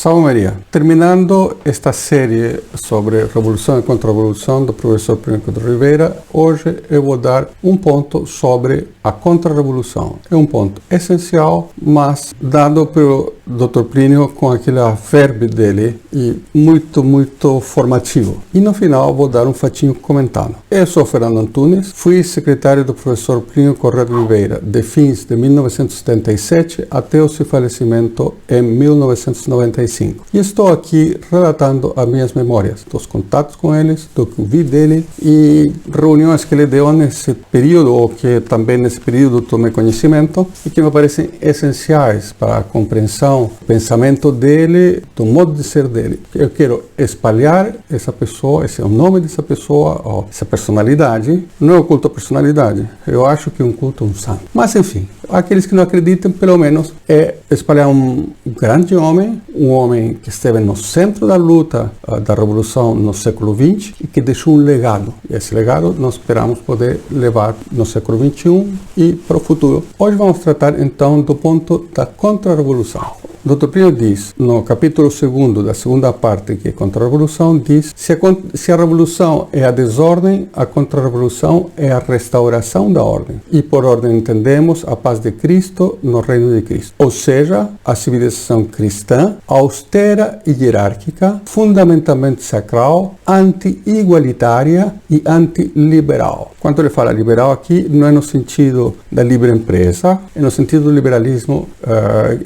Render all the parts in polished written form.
Salve Maria. Terminando esta série sobre Revolução e Contra-Revolução do professor Plínio Couto de Oliveira, hoje eu vou dar um ponto sobre a Contra-Revolução. É um ponto essencial, mas dado pelo Dr. Plínio com aquele verbo dele e muito formativo. E no final vou dar um fatinho comentando. Eu sou Fernando Antunes, fui secretário do professor Plínio Corrêa de Oliveira de fins de 1977 até o seu falecimento em 1995. E estou aqui relatando as minhas memórias, dos contatos com eles, do que vi dele e reuniões que ele deu nesse período, ou que também nesse período tomei conhecimento e que me parecem essenciais para a compreensão do pensamento dele, do modo de ser dele. Eu quero espalhar essa pessoa, esse é o nome dessa pessoa, ou essa personalidade. Não é um culto à personalidade, eu acho que é um culto a um santo. Mas enfim, aqueles que não acreditam, pelo menos, é espalhar um grande homem, um homem que esteve no centro da luta da Revolução no século XX e que deixou um legado. E esse legado nós esperamos poder levar no século XXI e para o futuro. Hoje vamos tratar então do ponto da Contra-Revolução. Dr. Plínio diz, no capítulo 2 da segunda parte, que é Contra-Revolução, diz: se a revolução é a desordem, a Contra-Revolução é a restauração da ordem. E por ordem entendemos a paz de Cristo no reino de Cristo. Ou seja, a civilização cristã, austera e hierárquica, fundamentalmente sacral, anti-igualitária e anti-liberal. Quando ele fala liberal aqui, não é no sentido da livre empresa, é no sentido do liberalismo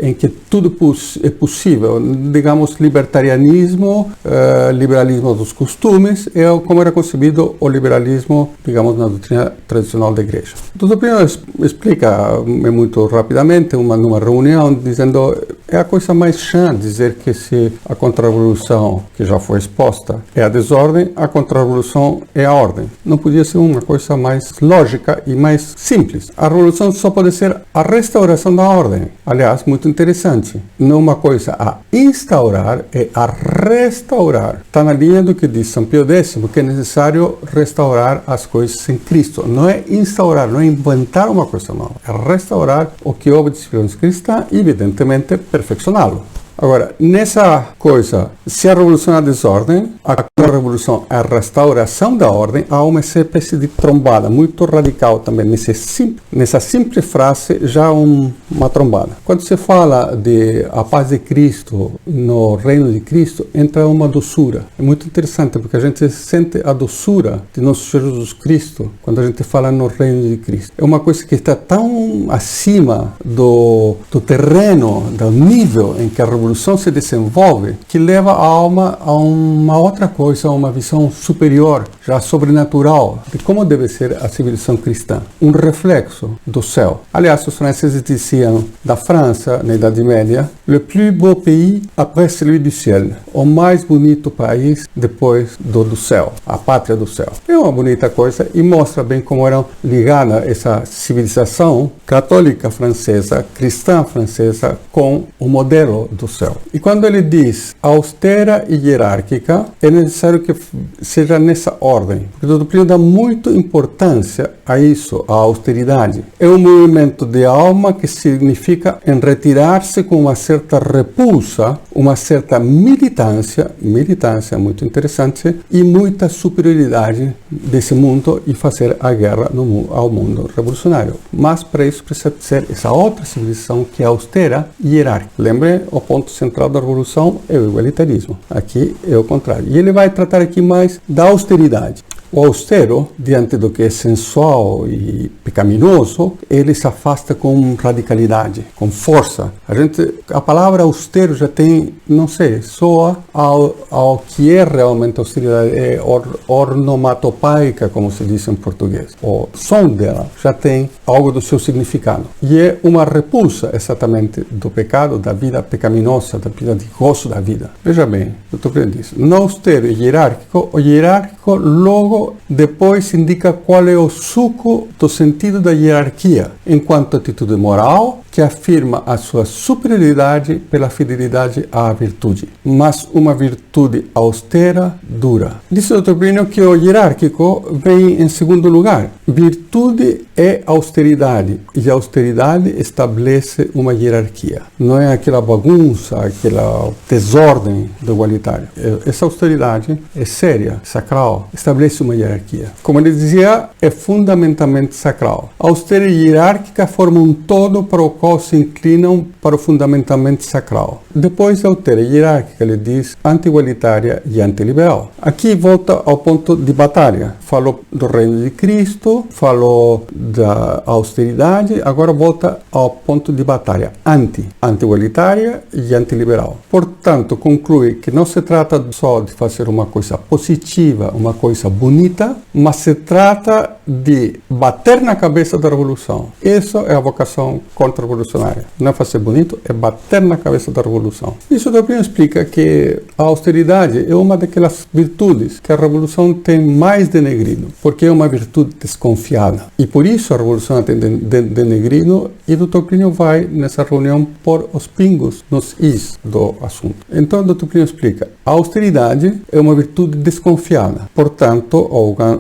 em que tudo é possível, digamos, libertarianismo, liberalismo dos costumes, é como era concebido o liberalismo, digamos, na doutrina tradicional da igreja. O Dr. Plínio explica muito rapidamente, numa reunião, dizendo é a coisa mais chã dizer que se a Contra-Revolução, que já foi exposta, é a desordem, a Contra-Revolução é a ordem. Não podia ser uma coisa mais lógica e mais simples. A revolução só pode ser a restauração da ordem. Aliás, muito interessante. Não uma coisa a instaurar, é a restaurar. Está na linha do que diz São Pio X, que é necessário restaurar as coisas em Cristo. Não é instaurar, não é inventar uma coisa nova. É restaurar o que houve de civilização cristã e, evidentemente, perfeccioná-lo. Agora, nessa coisa, se a revolução é a desordem, a revolução é a restauração da ordem, há uma espécie de trombada muito radical também. Nessa simples frase, já uma trombada. Quando se fala de a paz de Cristo no reino de Cristo, entra uma doçura. É muito interessante, porque a gente sente a doçura de nosso Senhor Jesus Cristo quando a gente fala no reino de Cristo. É uma coisa que está tão acima do terreno, do nível em que a revolução se desenvolve, que leva a alma a uma outra coisa, a uma visão superior, já sobrenatural, de como deve ser a civilização cristã. Um reflexo do céu. Aliás, os franceses diziam da França, na Idade Média, le plus beau pays après celui du ciel. O mais bonito país depois do céu, a pátria do céu. É uma bonita coisa e mostra bem como era ligada essa civilização católica francesa, cristã francesa, com o modelo do céu. E quando ele diz austera e hierárquica, é necessário que seja nessa ordem, porque o Dr. Plínio dá muita importância a isso, a austeridade. É um movimento de alma que significa em retirar-se com uma certa repulsa, uma certa militância muito interessante, e muita superioridade desse mundo e fazer a guerra ao mundo revolucionário. Mas para isso precisa ser essa outra civilização que é austera e hierárquica. Lembre, o ponto central da revolução é o igualitarismo. Aqui é o contrário. E ele vai tratar aqui mais da austeridade. O austero, diante do que é sensual e pecaminoso, ele se afasta com radicalidade, com força. A palavra austero já tem, não sei, soa ao que é realmente austeridade, é ornomatopaica, como se diz em português. O som dela já tem algo do seu significado. E é uma repulsa, exatamente, do pecado, da vida pecaminosa, da vida de gozo da vida. Veja bem, o Dr. Plínio diz, no austero e hierárquico, o hierárquico logo depois indica qual é o suco do sentido da hierarquia, enquanto atitude moral que afirma a sua superioridade pela fidelidade à virtude, mas uma virtude austera, dura. Diz o Dr. Plínio que o hierárquico vem em segundo lugar, Virtude é austeridade, e a austeridade estabelece uma hierarquia. Não é aquela bagunça, aquela desordem do igualitário. Essa austeridade é séria, sacral, estabelece uma hierarquia. Como ele dizia, é fundamentalmente sacral. A austera e hierárquica formam um todo para o qual se inclinam para o fundamentalmente sacral. Depois, a austera e hierárquica, ele diz, anti-igualitária e antiliberal. Aqui volta ao ponto de batalha. Falou do reino de Cristo, falou da austeridade, agora volta ao ponto de batalha. Anti-igualitária e antiliberal. Portanto, conclui que não se trata só de fazer uma coisa positiva, uma coisa bonita, mas se trata de bater na cabeça da revolução. Essa é a vocação contra-revolucionária. Não é fazer bonito, é bater na cabeça da revolução. Isso também explica que a austeridade é uma daquelas virtudes que a revolução tem mais denegrido, porque é uma virtude desconfiada. E por isso a revolução tem denegrido, e o Dr. Plínio vai nessa reunião pôr os pingos nos is do assunto. Então o Dr. Plínio explica, a austeridade é uma virtude desconfiada, portanto,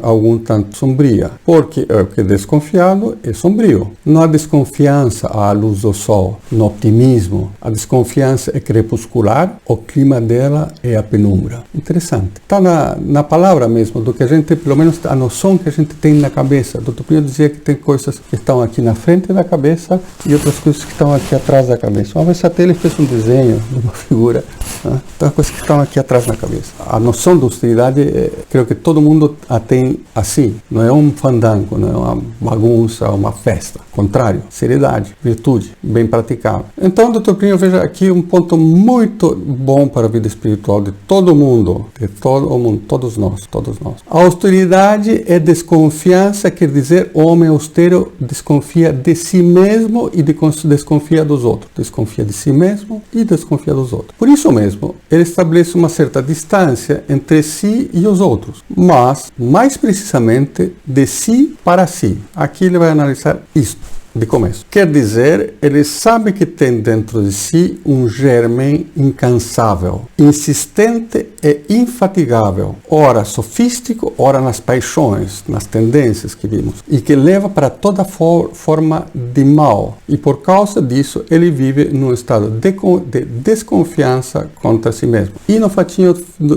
algum tanto sombria, porque o que é desconfiado é sombrio. Não há desconfiança à luz do sol, no optimismo. A desconfiança é crepuscular, o clima dela é a penumbra. Interessante. Está na palavra mesmo, do que a gente, pelo menos a noção que a gente tem na cabeça. O Dr. Plínio dizia que tem coisas que estão aqui na frente da cabeça e outras coisas que estão aqui atrás da cabeça. Uma vez até ele fez um desenho de uma figura, né? Então, coisas que estão aqui atrás da cabeça. A noção de austeridade, creio que todo mundo a tem assim. Não é um fandango, não é uma bagunça, uma festa. Contrário, seriedade, virtude, bem praticável. Então, Dr. Plínio, veja aqui um ponto muito bom para a vida espiritual de todo mundo, todos nós. A austeridade é desconfiança, quer dizer, o homem austero desconfia de si mesmo e desconfia dos outros. Desconfia de si mesmo e desconfia dos outros. Por isso mesmo, ele estabelece uma certa distância entre si e os outros, mas, mais precisamente, de si para si. Aqui ele vai analisar isto de começo. Quer dizer, ele sabe que tem dentro de si um germen incansável, insistente e infatigável, ora sofístico, ora nas paixões, nas tendências que vimos, e que leva para toda forma de mal. E por causa disso, ele vive num estado de desconfiança contra si mesmo. E no fatinho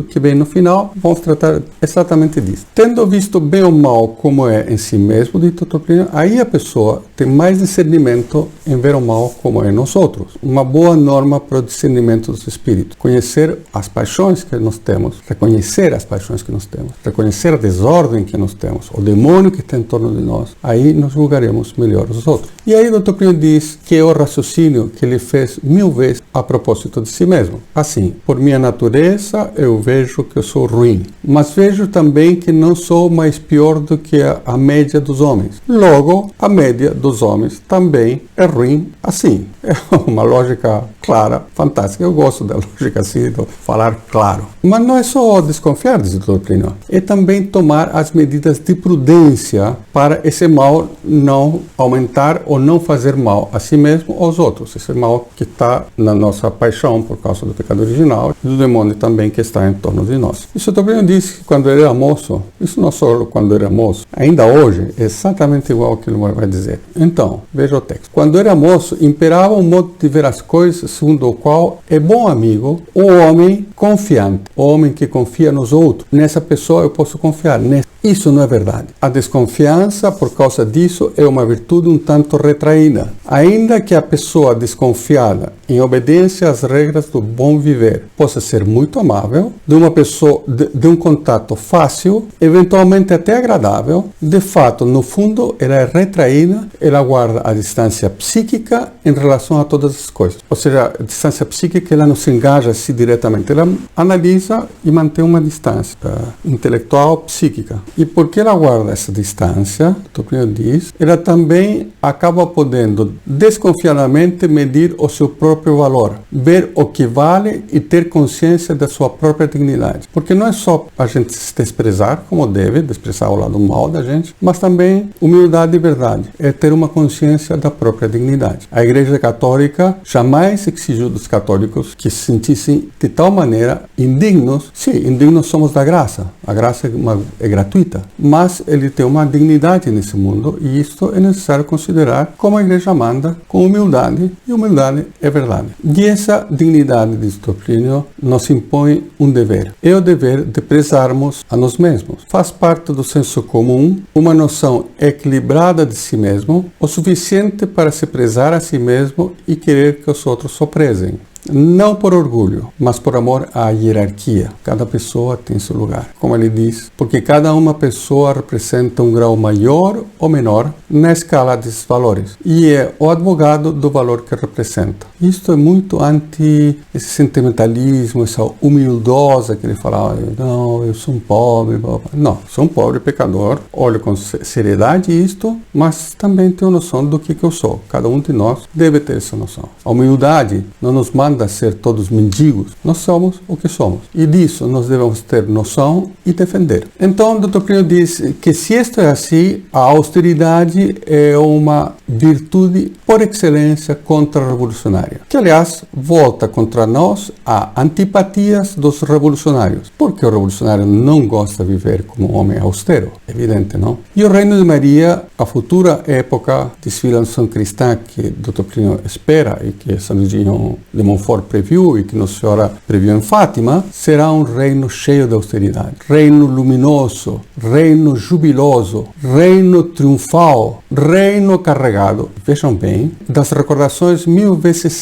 que vem no final, vamos tratar exatamente disso. Tendo visto bem ou mal como é em si mesmo, dito Dr. Plínio, aí a pessoa tem mais discernimento em ver o mal como é nos outros. Uma boa norma para o discernimento dos espíritos. Conhecer as paixões que nós temos, reconhecer as paixões que nós temos, reconhecer a desordem que nós temos, o demônio que está em torno de nós. Aí nós julgaremos melhor os outros. E aí o Dr. Plínio diz que é o raciocínio que ele fez 1000 vezes a propósito de si mesmo. Assim, por minha natureza eu vejo que eu sou ruim, mas vejo também que não sou mais pior do que a média dos homens. Logo, a média dos homens também é ruim assim. É uma lógica clara, fantástica. Eu gosto da lógica assim, de falar claro. Mas não é só desconfiar, diz o Dr. Plínio, é também tomar as medidas de prudência para esse mal não aumentar ou não fazer mal a si mesmo ou aos outros. Esse mal que está na nossa paixão por causa do pecado original e do demônio também que está em torno de nós. Isso também diz que quando ele era moço, isso não só quando era moço, ainda hoje, é exatamente igual ao que ele vai dizer. Então, veja o texto. Quando era moço, imperava um modo de ver as coisas, segundo o qual é bom amigo o homem confiante, o homem que confia nos outros. Nessa pessoa eu posso confiar. Isso não é verdade. A desconfiança, por causa disso, é uma virtude um tanto retraída. Ainda que a pessoa desconfiada, em obediência às regras do bom viver, possa ser muito amável, de uma pessoa, de um contato fácil, eventualmente até agradável, de fato, no fundo, ela é retraída, ela guarda a distância psíquica em relação a todas as coisas. Ou seja, a distância psíquica, ela não se engaja assim diretamente, ela analisa e mantém uma distância intelectual, psíquica. E porque ela guarda essa distância, o Plínio diz, ela também acaba podendo desconfiadamente medir o seu próprio valor, ver o que vale e ter consciência da sua própria dignidade. Porque não é só a gente se desprezar, como deve, desprezar o lado mal da gente, mas também humildade e verdade. É ter uma consciência da própria dignidade. A Igreja Católica jamais exigiu dos católicos que se sentissem de tal maneira indignos. Sim, indignos somos da graça. A graça é gratuita, mas ele tem uma dignidade nesse mundo e isto é necessário considerar como a Igreja manda, com humildade, e humildade é verdade. E essa dignidade, diz Plínio, nos impõe um dever. É o dever de prezarmos a nós mesmos. Faz parte do senso comum uma noção equilibrada de si mesmo, o suficiente para se prezar a si mesmo e querer que os outros o prezem. Não por orgulho, mas por amor à hierarquia. Cada pessoa tem seu lugar. Como ele diz, porque cada uma pessoa representa um grau maior ou menor na escala desses valores. E é o advogado do valor que representa. Isto é muito anti esse sentimentalismo, essa humildosa que ele fala, não, eu sou um pobre. Blá, blá. Não, sou um pobre pecador. Olho com seriedade isto, mas também tenho noção do que eu sou. Cada um de nós deve ter essa noção. A humildade não nos manda a ser todos mendigos. Nós somos o que somos. E disso nós devemos ter noção e defender. Então, o Dr. Plínio diz que se isto é assim, a austeridade é uma virtude por excelência contra-revolucionária. Que, aliás, volta contra nós a antipatias dos revolucionários. Porque o revolucionário não gosta de viver como um homem austero. Evidente, não? E o Reino de Maria, a futura época de civilização cristã que Dr. Plínio espera e que São Virgínio de Montfort previu e que Nossa Senhora previu em Fátima, será um reino cheio de austeridade. Reino luminoso, reino jubiloso, reino triunfal, reino carregado, vejam bem, das recordações 1000 vezes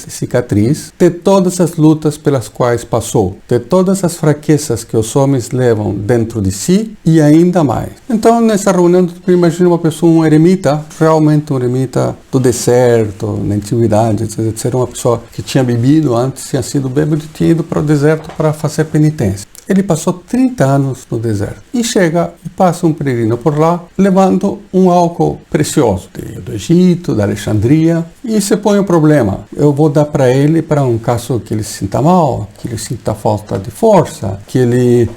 citriz de todas as lutas pelas quais passou, de todas as fraquezas que os homens levam dentro de si e ainda mais. Então, nessa reunião, imagina uma pessoa, um eremita, realmente um eremita do deserto, na antiguidade, etc. Ser uma pessoa que tinha bebido antes, tinha sido bêbado e tinha ido para o deserto para fazer penitência. Ele passou 30 anos no deserto e chega e passa um peregrino por lá levando um álcool precioso do Egito, da Alexandria, e se põe o problema. Eu vou dar para ele para um caso que ele se sinta mal, que ele sinta falta de força, que ele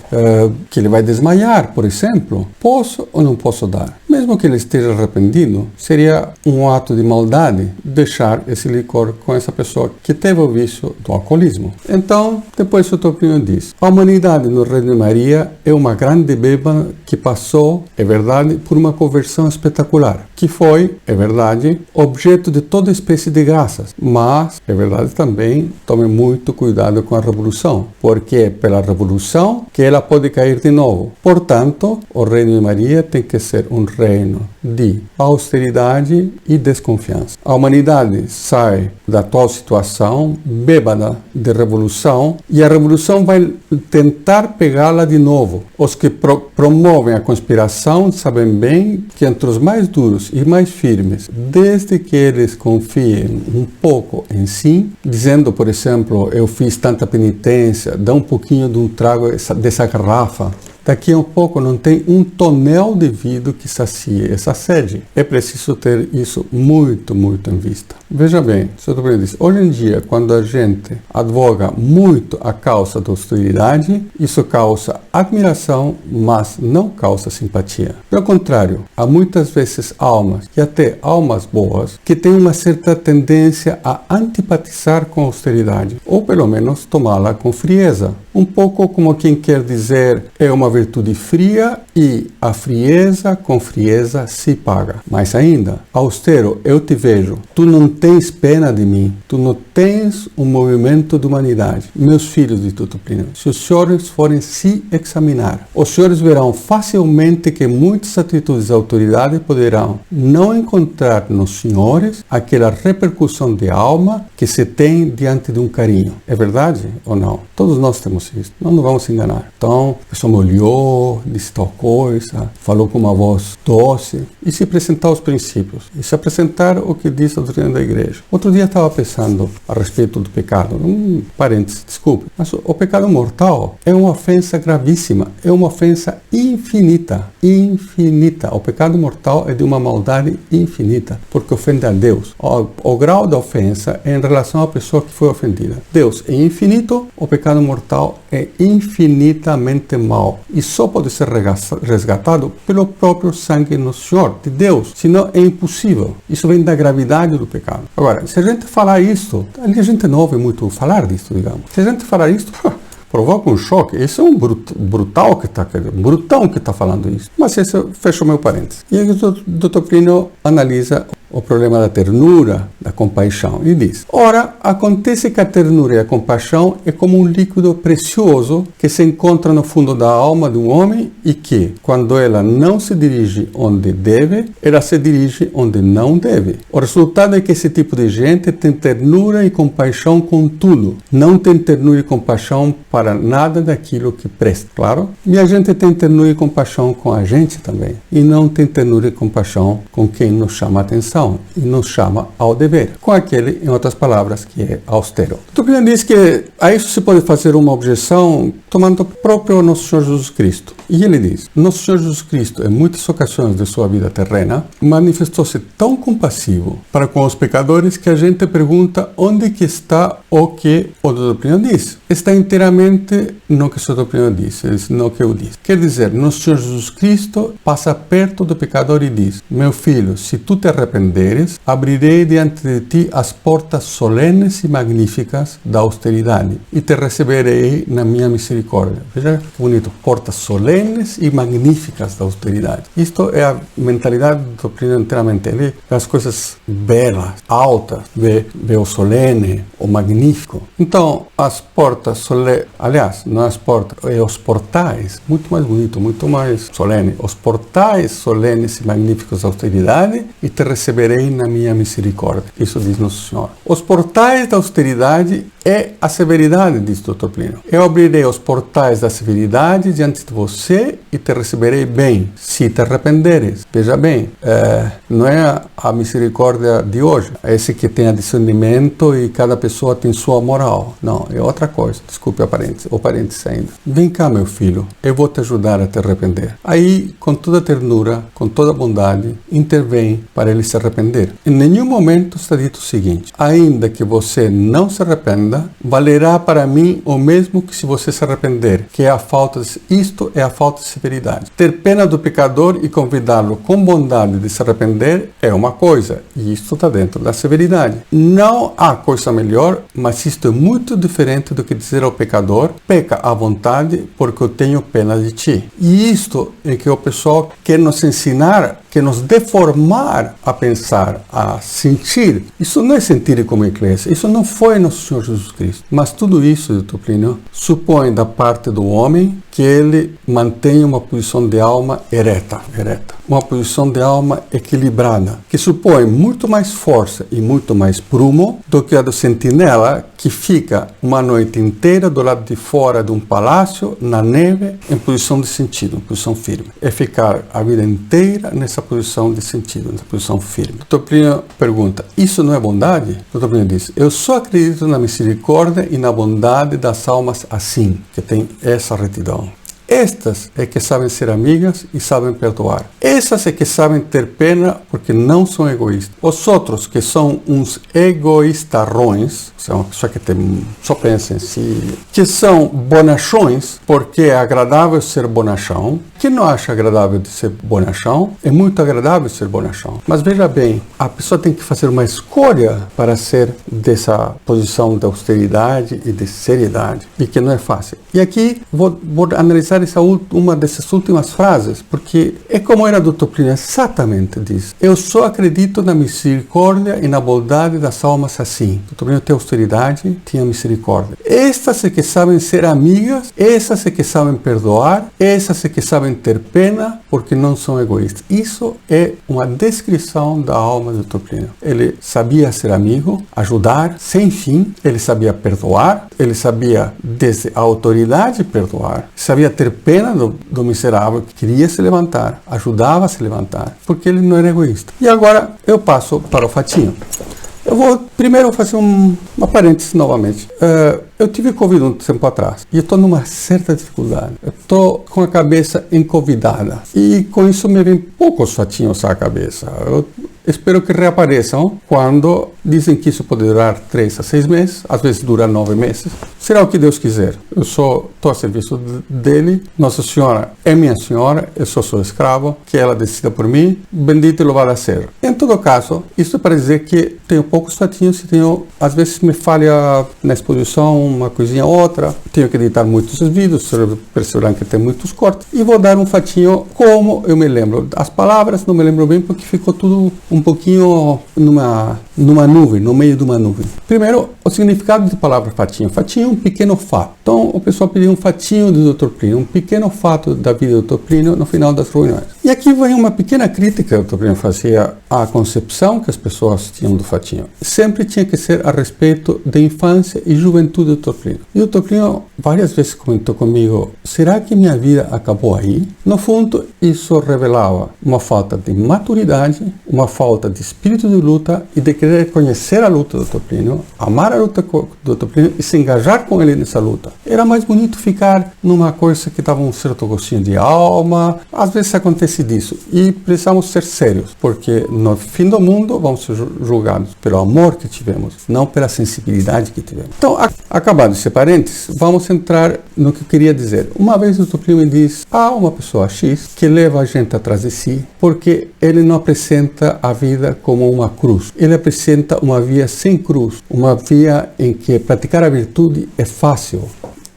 vai desmaiar, por exemplo. Posso ou não posso dar? Mesmo que ele esteja arrependido, seria um ato de maldade deixar esse licor com essa pessoa que teve o vício do alcoolismo. Então, depois o Plínio diz, a humanidade no Reino de Maria é uma grande bêbada que passou, é verdade, por uma conversão espetacular, que foi, é verdade, objeto de toda espécie de graças, mas, é verdade também, tome muito cuidado com a revolução, porque é pela revolução que ela pode cair de novo. Portanto, o Reino de Maria tem que ser um reino de austeridade e desconfiança. A humanidade sai da atual situação bêbada de revolução e a revolução vai tentar pegá-la de novo. Os que promovem a conspiração sabem bem que entre os mais duros e mais firmes, desde que eles confiem um pouco em si, dizendo, por exemplo, eu fiz tanta penitência, dá um pouquinho de um trago dessa garrafa, daqui a um pouco não tem um tonel de vidro que sacie essa sede. É preciso ter isso muito, muito em vista. Veja bem, o Dr. diz, hoje em dia, quando a gente advoga muito a causa da austeridade, isso causa admiração, mas não causa simpatia. Pelo contrário, há muitas vezes almas, e até almas boas, que têm uma certa tendência a antipatizar com a austeridade, ou pelo menos tomá-la com frieza. Um pouco como quem quer dizer, é uma virtude fria e a frieza com frieza se paga. Mais ainda, austero, eu te vejo, tu não tens pena de mim, tu não tens um movimento de humanidade. Meus filhos, de Dr. Plínio, se os senhores forem se examinar, os senhores verão facilmente que muitas atitudes de autoridade poderão não encontrar nos senhores aquela repercussão de alma que se tem diante de um carinho. É verdade ou não? Todos nós temos isso, não nos vamos enganar. Então, a pessoa me olhou, disse tal coisa, falou com uma voz doce, e se apresentar os princípios, e se apresentar o que diz a doutrina da igreja. Outro dia estava pensando a respeito do pecado, parênteses, desculpe, mas o pecado mortal é uma ofensa gravíssima gravíssima, é uma ofensa infinita, infinita. O pecado mortal é de uma maldade infinita, porque ofende a Deus. O grau da ofensa é em relação à pessoa que foi ofendida. Deus é infinito, o pecado mortal é infinitamente mau e só pode ser resgatado pelo próprio sangue no Senhor, de Deus, senão é impossível. Isso vem da gravidade do pecado. Agora, se a gente falar isso, a gente não ouve muito falar disso, digamos. Se a gente falar isso, provoca um choque. Esse é um brutão que está falando isso. Mas esse fecha o meu parênteses. E aí o Dr. Plínio analisa o problema da ternura, da compaixão, e diz: ora, acontece que a ternura e a compaixão é como um líquido precioso que se encontra no fundo da alma de um homem e que, quando ela não se dirige onde deve, ela se dirige onde não deve. O resultado é que esse tipo de gente tem ternura e compaixão com tudo. Não tem ternura e compaixão para nada daquilo que presta, claro? E a gente tem ternura e compaixão com a gente também. E não tem ternura e compaixão com quem nos chama a atenção e nos chama ao dever, com aquele, em outras palavras, que é austero. Tocqueville diz que a isso se pode fazer uma objeção tomando o próprio Nosso Senhor Jesus Cristo. E ele diz: Nosso Senhor Jesus Cristo, em muitas ocasiões de sua vida terrena, manifestou-se tão compassivo para com os pecadores que a gente pergunta onde que está o que o Dr. Plínio diz. Está inteiramente no que o Dr. Plínio diz, no que eu disse. Quer dizer, Nosso Senhor Jesus Cristo passa perto do pecador e diz: meu filho, se tu te arrependeres, abrirei diante de ti as portas solenes e magníficas da austeridade e te receberei na minha misericórdia. Veja que bonito, portas solenes e magníficas da austeridade. Isto é a mentalidade do Plínio inteiramente. Ele vê as coisas belas, altas, vê o solene, o magnífico. Então, as portas solenes, aliás, não as portas, é os portais, muito mais bonito, muito mais solene. Os portais solenes e magníficos da austeridade e te receberei na minha misericórdia. Isso diz Nosso Senhor. Os portais da austeridade é a severidade, diz Dr. Plínio. Eu abrirei os portais da severidade diante de você e te receberei bem, se te arrependeres. Veja bem, não é a misericórdia de hoje, é esse que tem discernimento e cada pessoa tem sua moral. Não, é outra coisa. Desculpe o parênteses ainda. Vem cá, meu filho, eu vou te ajudar a te arrepender. Aí, com toda ternura, com toda bondade, intervém para ele se arrepender. Em nenhum momento está dito o seguinte: ainda que você não se arrependa, valerá para mim o mesmo que se você se arrepender, que é a falta de, isto é a falta de severidade. Ter pena do pecador e convidá-lo com bondade de se arrepender é uma coisa, e isto está dentro da severidade. Não há coisa melhor, mas isto é muito diferente do que dizer ao pecador: peca à vontade, porque eu tenho pena de ti. E isto é que o pessoal quer nos ensinar, quer nos deformar a pensar, a sentir. Isso não é sentir como igreja, isso não foi Nosso Senhor Jesus Cristo. Mas tudo isso, Dr. Plínio, supõe da parte do homem que ele mantenha uma posição de alma ereta, uma posição de alma equilibrada, que supõe muito mais força e muito mais prumo do que a do sentinela que fica uma noite inteira do lado de fora de um palácio, na neve, em posição de sentido, em posição firme. É ficar a vida inteira nessa posição de sentido, nessa posição firme. Dr. Plínio pergunta: isso não é bondade? Dr. Plínio diz: eu só acredito na misericórdia e na bondade das almas assim, que tem essa retidão. Estas é que sabem ser amigas e sabem perdoar. Essas é que sabem ter pena porque não são egoístas. Os outros, que são uns egoístarrões, uma pessoa que só pensa em si, que são bonachões, porque é agradável ser bonachão. Quem não acha agradável de ser bonachão, é muito agradável ser bonachão. Mas veja bem, a pessoa tem que fazer uma escolha para ser dessa posição de austeridade e de seriedade, e que não é fácil. E aqui vou analisar uma dessas últimas frases, porque é como era Dr. Plínio, exatamente diz: eu só acredito na misericórdia e na bondade das almas assim. Dr. Plínio tem austeridade, tinha misericórdia. Estas é que sabem ser amigas, essas é que sabem perdoar, essas é que sabem ter pena, porque não são egoístas. Isso é uma descrição da alma do Dr. Plínio. Ele sabia ser amigo, ajudar sem fim, ele sabia perdoar, ele sabia desde a autoridade perdoar, sabia ter pena do miserável que queria se levantar, ajudava a se levantar, porque ele não era egoísta. E agora eu passo para o fatinho. Eu vou primeiro fazer uma parêntese novamente. Eu tive Covid um tempo atrás e eu estou numa certa dificuldade. Eu estou com a cabeça encovidada e com isso me vem poucos fatinhos à cabeça. Eu espero que reapareçam quando dizem que isso pode durar 3 a 6 meses, às vezes dura 9 meses. Será o que Deus quiser. Eu estou a serviço dele. Nossa Senhora é minha senhora, eu sou seu escravo, que ela decida por mim. Bendito e louvado seja. Em todo caso, isso é para dizer que tenho poucos fatinhos e às vezes me falha na exposição uma coisinha ou outra. Tenho que editar muitos vídeos, perceberão que tem muitos cortes. E vou dar um fatinho como eu me lembro. As palavras não me lembro bem porque ficou tudo um pouquinho numa nuvem, no meio de uma nuvem. Primeiro, o significado de palavra fatinho. Fatinho é um pequeno fato. Então, o pessoal pediu um fatinho do Dr. Plínio, um pequeno fato da vida do Dr. Plínio no final das reuniões. E aqui vem uma pequena crítica que o Dr. Plínio fazia à concepção que as pessoas tinham do fatinho. Sempre tinha que ser a respeito da infância e juventude do Dr. Plínio. E o Dr. Plínio várias vezes comentou comigo, será que minha vida acabou aí? No fundo, isso revelava uma falta de maturidade, uma falta de espírito de luta e de querer conhecer a luta do Dr. Plínio, amar a luta do Dr. Plínio e se engajar com ele nessa luta. Era mais bonito ficar numa coisa que dava um certo gostinho de alma. Às vezes acontece disso. E precisamos ser sérios, porque no fim do mundo vamos ser julgados pelo amor que tivemos, não pela sensibilidade que tivemos. Então, acabado esse parênteses, vamos entrar no que eu queria dizer. Uma vez o Dr. Plínio me diz, há uma pessoa X que leva a gente atrás de si, porque ele não apresenta a vida como uma cruz. Ele apresenta uma via sem cruz, uma via em que praticar a virtude é fácil.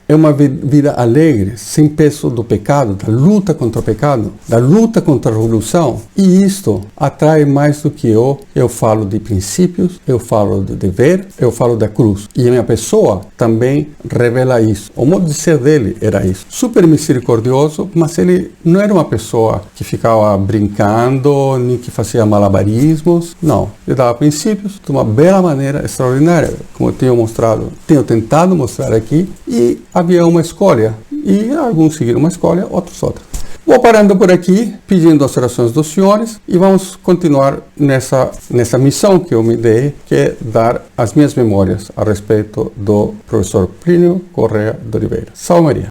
É uma vida alegre, sem peso do pecado, da luta contra o pecado, da luta contra a revolução. E isto atrai mais do que eu falo de princípios, eu falo de dever, eu falo da cruz. E a minha pessoa também revela isso. O modo de ser dele era isso. Super misericordioso, mas ele não era uma pessoa que ficava brincando, nem que fazia malabarismos. Não, ele dava princípios de uma bela maneira extraordinária, como eu tenho tentado mostrar aqui, e havia uma escolha, e alguns seguiram uma escolha, outros outra. Vou parando por aqui, pedindo as orações dos senhores, e vamos continuar nessa missão que eu me dei, que é dar as minhas memórias a respeito do professor Plínio Correia de Oliveira. Salve Maria!